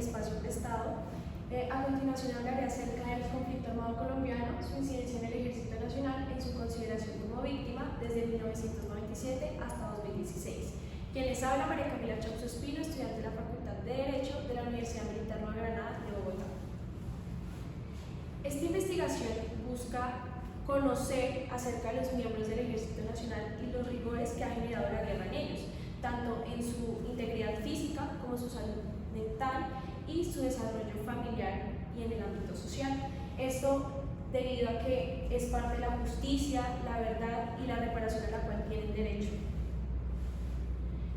espacio prestado. A continuación hablaré acerca del conflicto armado colombiano, su incidencia en el Ejército Nacional en su consideración como víctima desde 1997 hasta 2016. Quien les habla, María Camila Chauzo Espino, estudiante de la Facultad de Derecho de la Universidad Militar Nueva Granada de Bogotá. Esta investigación busca conocer acerca de los miembros del Ejército Nacional y los rigores que ha generado la guerra en ellos, tanto en su integridad física como su salud mental y su desarrollo familiar y en el ámbito social. Esto debido a que es parte de la justicia, la verdad y la reparación a la cual tienen derecho.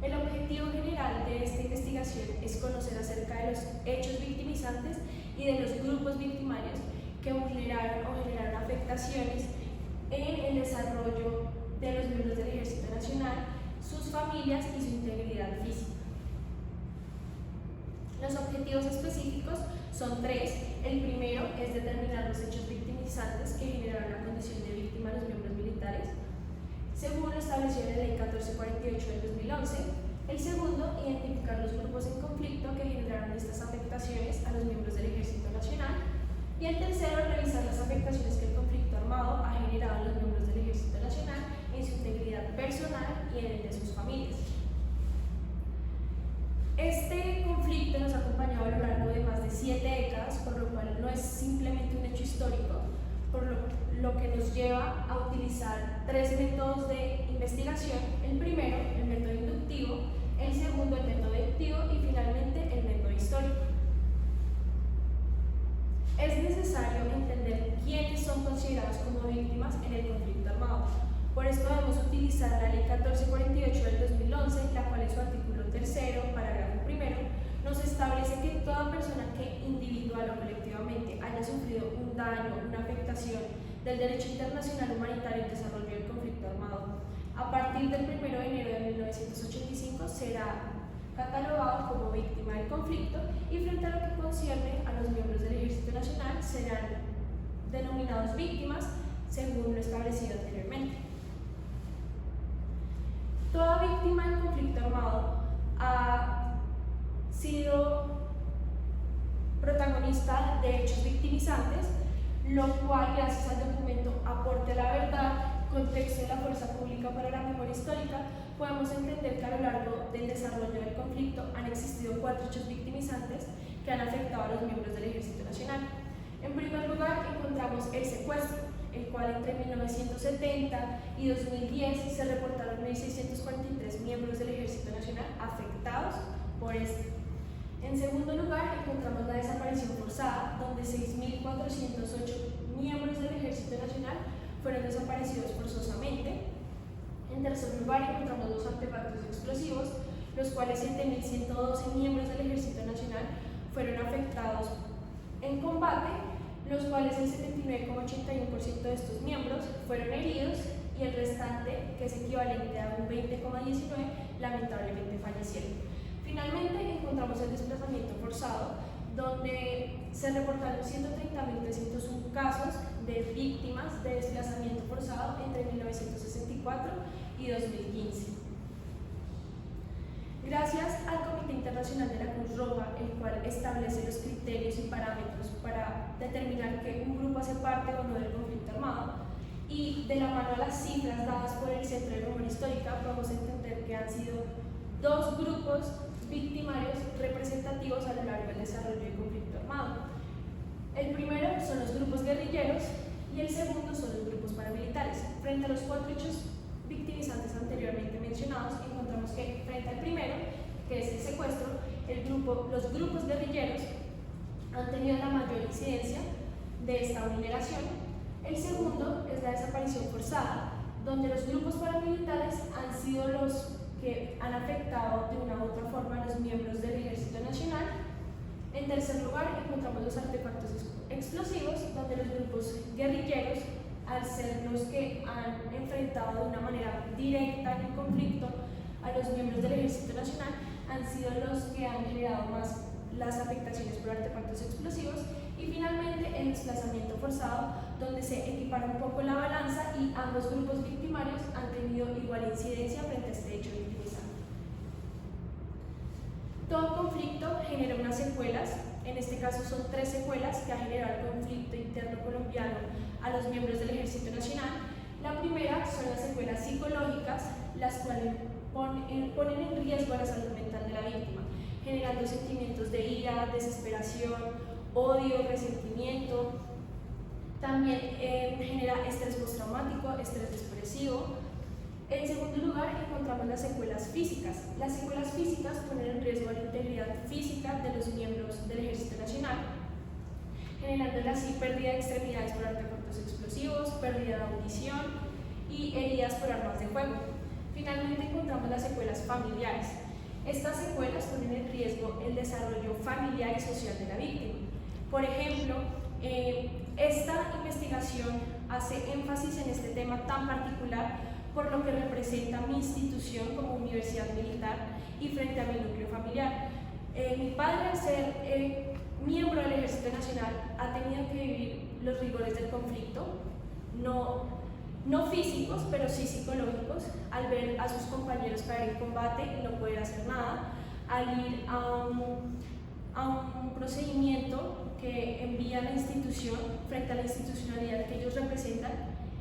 El objetivo general de esta investigación es conocer acerca de los hechos victimizantes y de los grupos victimarios que vulneraron o generaron afectaciones en el desarrollo de los miembros del Ejército Nacional, sus familias y su integridad física. Los objetivos específicos son tres. El primero es determinar los hechos victimizantes que generaron la condición de víctima a los miembros militares, según lo establecido en la Ley 1448 del 2011. El segundo, identificar los grupos en conflicto que generaron estas afectaciones a los miembros del Ejército Nacional. Y el tercero, revisar las afectaciones que el conflicto armado ha generado a los miembros del Ejército Nacional en su integridad personal y en el de sus familias. Este conflicto nos ha acompañado a lo largo de más de 7 décadas, por lo cual no es simplemente un hecho histórico, por lo que nos lleva a utilizar 3 métodos de investigación. El primero, el método inductivo; el segundo, el método deductivo; y finalmente el método histórico. Es necesario entender quiénes son considerados como víctimas en el conflicto armado. Por esto debemos utilizar la Ley 1448 del 2011, la cual en su artículo 3º, parágrafo 1, nos establece que toda persona que individual o colectivamente haya sufrido un daño, una afectación del derecho internacional humanitario en desarrollo del conflicto armado, a partir del 1 de enero de 1985 será catalogado como víctima del conflicto, y frente a lo que concierne a los miembros del Ejército Nacional serán denominados víctimas según lo establecido anteriormente. Toda víctima del conflicto armado ha sido protagonista de hechos victimizantes, lo cual, gracias al documento Aporte a la Verdad, Contexto de la Fuerza Pública para la Memoria Histórica, podemos entender que a lo largo del desarrollo del conflicto han existido 4 hechos victimizantes que han afectado a los miembros del Ejército Nacional. En primer lugar, encontramos el secuestro, el cual entre 1970 y 2010 se reportaron 1.643 miembros del Ejército Nacional afectados por este. En segundo lugar, encontramos la desaparición forzada, donde 6.408 miembros del Ejército Nacional fueron desaparecidos forzosamente. En tercer lugar, encontramos los artefactos explosivos, los cuales 7.112 miembros del Ejército Nacional fueron afectados en combate, los cuales el 79,81% de estos miembros fueron heridos y el restante, que es equivalente a un 20,19%, lamentablemente fallecieron. Finalmente, encontramos el desplazamiento forzado, donde se reportaron 130.301 casos de víctimas de desplazamiento forzado entre 1964 y 2015. Gracias al Comité Internacional de la Cruz Roja, el cual establece los criterios y parámetros para determinar que un grupo hace parte o no del conflicto armado, y de la mano a las cifras dadas por el Centro de Memoria Histórica, podemos entender que han sido 2 grupos victimarios representativos a lo largo del desarrollo del conflicto armado. El primero son los grupos guerrilleros y el segundo son los grupos paramilitares. Frente a los 4 hechos victimizantes anteriormente mencionados, encontramos que frente al primero, que es el secuestro, los grupos guerrilleros han tenido la mayor incidencia de esta vulneración. El segundo es la desaparición forzada, donde los grupos paramilitares han sido los que han afectado de una u otra forma a los miembros del Ejército Nacional. En tercer lugar, encontramos los artefactos explosivos, donde los grupos guerrilleros, al ser los que han enfrentado de una manera directa en el conflicto a los miembros del Ejército Nacional, han sido los que han generado más las afectaciones por artefactos explosivos. Y finalmente, el desplazamiento forzado, donde se equipara un poco la balanza y ambos grupos victimarios han tenido igual incidencia frente a este hecho victimizante. Todo conflicto genera una secuencia secuelas, en este caso son 3 secuelas que ha generado el conflicto interno colombiano a los miembros del Ejército Nacional. La primera son las secuelas psicológicas, las cuales ponen en riesgo a la salud mental de la víctima, generando sentimientos de ira, desesperación, odio, resentimiento. También genera estrés postraumático, estrés depresivo. En segundo lugar, encontramos las secuelas físicas. Las secuelas físicas ponen en riesgo la integridad física de los miembros del Ejército Nacional, generando así pérdida de extremidades por artefactos explosivos, pérdida de audición y heridas por armas de fuego. Finalmente encontramos las secuelas familiares. Estas secuelas ponen en riesgo el desarrollo familiar y social de la víctima. Por ejemplo, esta investigación hace énfasis en este tema tan particular por lo que representa mi institución como universidad militar y frente a mi núcleo familiar. Mi padre, al ser miembro del Ejército Nacional, ha tenido que vivir los rigores del conflicto, no físicos, pero sí psicológicos, al ver a sus compañeros caer en combate y no poder hacer nada, al ir a un procedimiento que envía la institución frente a la institucionalidad que ellos representan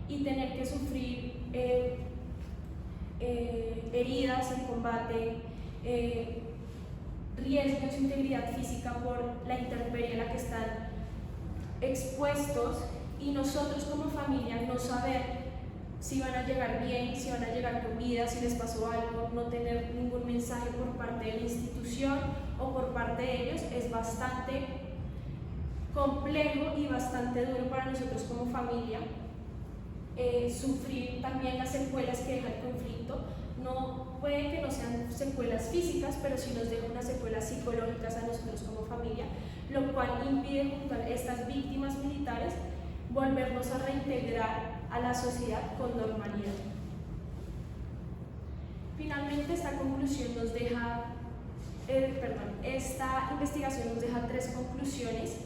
y tener que sufrir heridas en combate, riesgo de su integridad física por la intemperie a la que están expuestos, y nosotros como familia no saber si van a llegar bien, si van a llegar con vida, si les pasó algo, no tener ningún mensaje por parte de la institución o por parte de ellos, es bastante complejo y bastante duro para nosotros como familia. Sufrir también las secuelas que deja el conflicto. No puede que no sean secuelas físicas, pero sí nos deja unas secuelas psicológicas a nosotros como familia, lo cual impide junto a estas víctimas militares volvernos a reintegrar a la sociedad con normalidad. Finalmente, esta investigación nos deja 3 conclusiones.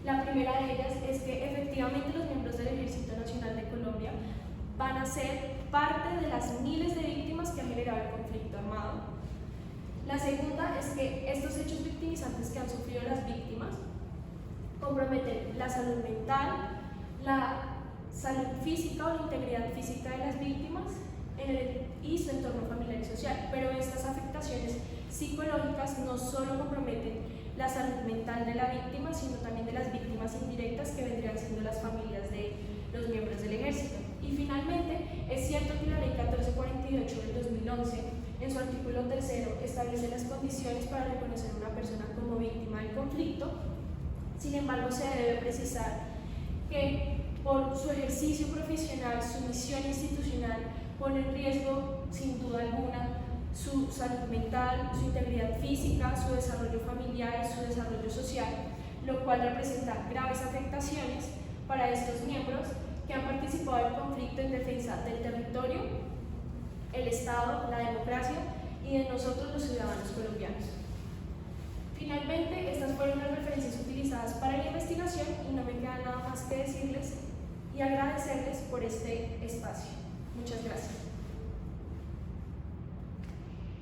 La primera de ellas es que efectivamente los miembros del Ejército Nacional de Colombia van a ser parte de las miles de víctimas que ha generado el conflicto armado. La segunda es que estos hechos victimizantes que han sufrido las víctimas comprometen la salud mental, la salud física o la integridad física de las víctimas y su entorno familiar y social, pero estas afectaciones psicológicas no solo comprometen la salud mental de la víctima, sino también de las víctimas indirectas que vendrían siendo las familias de los miembros del ejército. Y finalmente, es cierto que la ley 1448 del 2011, en su artículo 3, establece las condiciones para reconocer a una persona como víctima del conflicto. Sin embargo, se debe precisar que por su ejercicio profesional, su misión institucional, pone en riesgo, sin duda alguna, su salud mental, su integridad física, su desarrollo familiar y su desarrollo social, lo cual representa graves afectaciones para estos miembros que han participado en el conflicto en defensa del territorio, el Estado, la democracia y de nosotros los ciudadanos colombianos. Finalmente, estas fueron las referencias utilizadas para la investigación y no me queda nada más que decirles y agradecerles por este espacio. Muchas gracias.